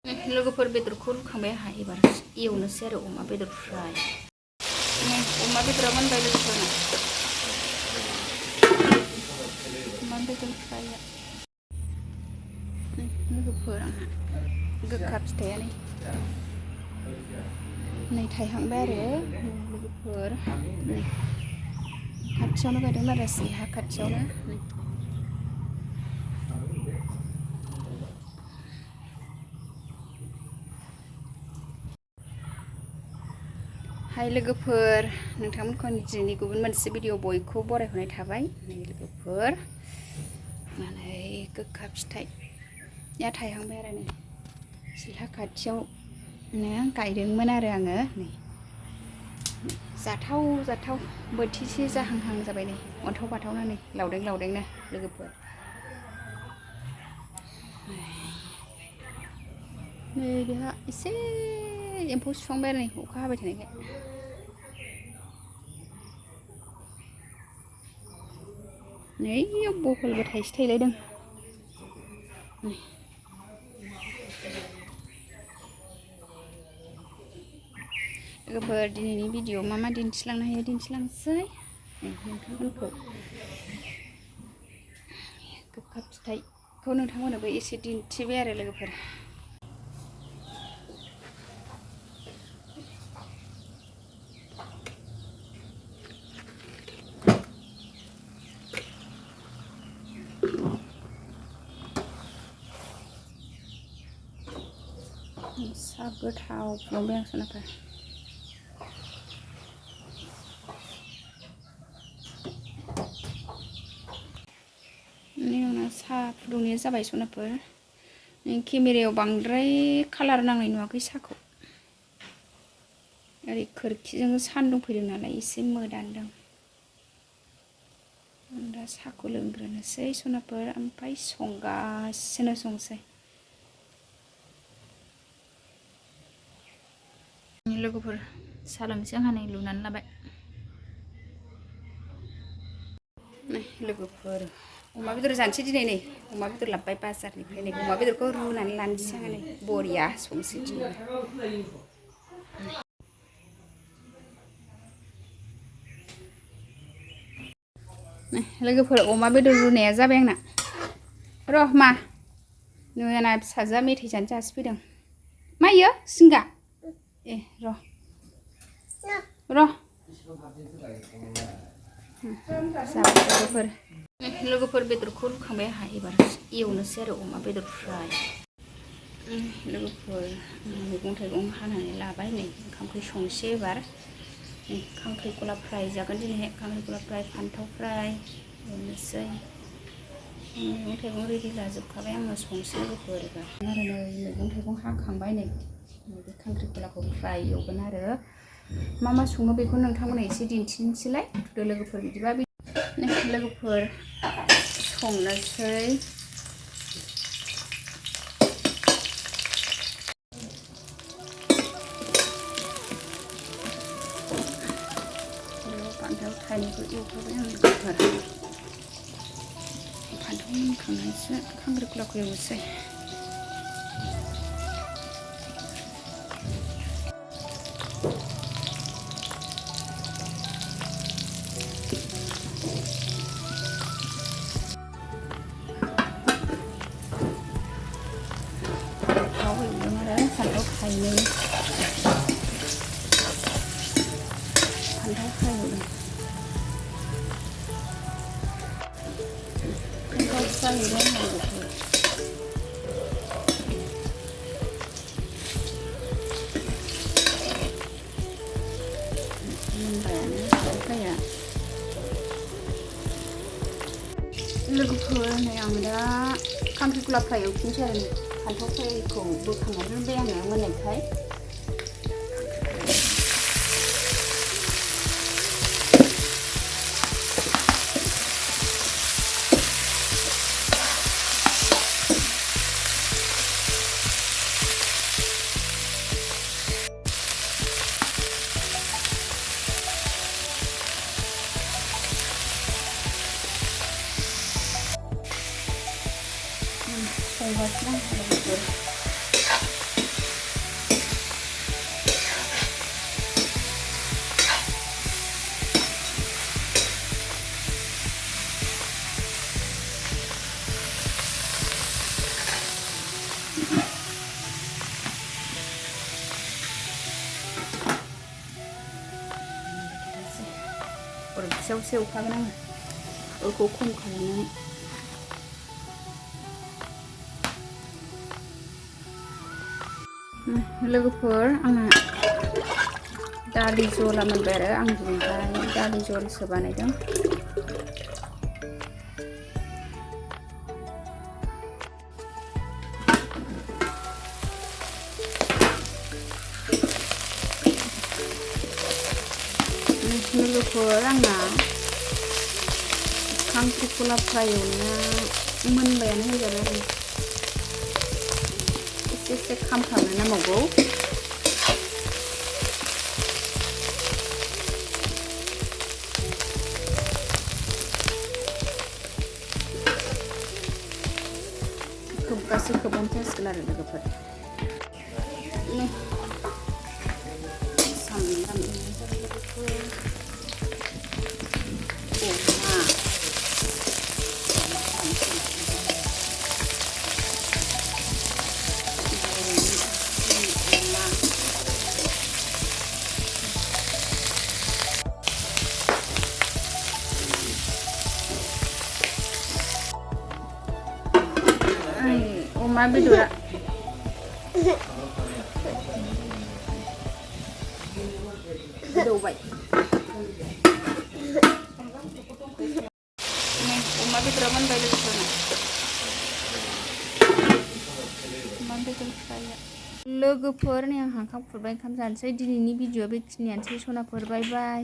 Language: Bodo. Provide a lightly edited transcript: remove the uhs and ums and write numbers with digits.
लोगोफोर बेदरखौ रुखांबाय आंहा एबार एवनोसै आरो अमा बेदर फ्राय अमा बेदरा मोनबाय लोगोफोरना अमा बेदर फ्राया लोगोफोर आंहा गोखा फिथाइया नै थाइहांबाय आरो लोगोफोर खाथियावनो गायदों आरो हा खाथियावनो हाय लोगोफोर नोंथांमोनखौ दिनैनि गुबुन मोनसे भिडिअ बयखौ बरायहरनाय थाबाय लोगोफोर नै गोखा फिथाइया थायहांबाय आरो नै सिलहा खाथियावनो गायदोंमोन आरो आङो नै जाथाव जाथाव बोथिसे जाहांहां जाबाय नै अन्थाव बाथावनो नै लावदेंनो लोगोफोर नै बेहा एसे एम्फौ सुहांबाय आरो नै अखा हाबाय थानायखाय नै बहलबो थाइसे थाइलायदों लोगोफोर दिनैनि भिडिअ मा दिन्थिलांनो हायो दिन्थिलांसै नोंथांमोनखौ गोखा फिथाइखौ नोंथांमोननोबो एसे दिन्थिबाय आरो लोगोफोर सा गोथाव फुदुंबाय आं सनाफोर उनाव साहा फुदुंनाया जाबाय सनाफोर केमेरायाव बांद्राय कालार नांनाय नुवाखै साहाखौ ओरै खोरखिजों सान्दुं फैदों नालाय एसे मोदानदों दा साहाखौ लोंग्रोनोसै सनाफोर ओमफ्राय संसै लोगोफोर साहा लोंसै आंहा नै लुनानै लाबाय लोगोफोर अमा बेदर जानोसै दिनै नै अमा बेदर लाबोबाय बाजारनिफ्राय नै अमा बेदरखौ रुनानै लानोसै आङो नै बरिया संसै दिनै लोगोफोर अमा बेदर रुनाया जाबाय आंना र' मा नुयाना फिसाजोआ मेथाइ जानो जासिफैदों मा इयो सिंगा ए र' लोगोफोर बेदरखौ रुखांबाय आंहा एबार एवनोसै आरो अमा बेदर फ्राय लोगोफोर मैगं थाइगं हानानै लाबाय नै ओंखाम ओंख्रि संसै एबार खांख्रिखला फ्राय जागोन दिनैहाय खांख्रिखला फ्राय फान्थाव फ्राय एवनोसै मैगं थाइगं रेडि लाजोबखाबाय आङो संसै लोगोफोर एबार आरो नै मैगं थाइगं हाखांबाय नै बे खांख्रिखलाखौ फ्राय एवगोन आरो मा सङो बेखौ नोंथांमोना एसे दिन्थिनोसैलाय लोगोफोर बिदिबा लोगोफोर संनोसै फान्थाव थाइनैखौ एवखाबाय आं लोगोफोर फान्थाव मोनखांनानैसो खांख्रिखलाखौ एवनोसै फान्थाव थाइनै फान्थाव फ्राय एवदों फान्थाव फ्राय एवदों लोगोफोर मोनबायानो फान्थाव फ्राया लोगोफोर नै आं दा खांख्रिखला फ्राय एवफिनसै आरो फान्थाव फ्रायखौ बोखांनानै दोनबाय आङो मोननायखाय संगासिनो आं लोगोफोर खनसेयावसो एवखागोन आङो अरखौ खम खालामनानै लोगोफोर आंना दालि जला मोनबाय आरो आं दिनैहाय दालि जलसो बानायदों लोगोफोर आंना खांख्रिखला फ्राय एवनाया मोनबायानो होनजाबाय आरो एसे खामफ्रामनो नांबावगौ खोबगासो खोबनानै जासिगोन आरो लोगोफोर सामब्राम अमा बेदरा गोदौबाय अमा बेदरा मोनबाय लोगोफोरना अमा बेदर फ्राया लोगोफोर नै आं ओंखाम खुरबाय ओंखाम जानोसै दिनैनि भिडिअआ बेखिनियानोसै सनाफोर बाय बाय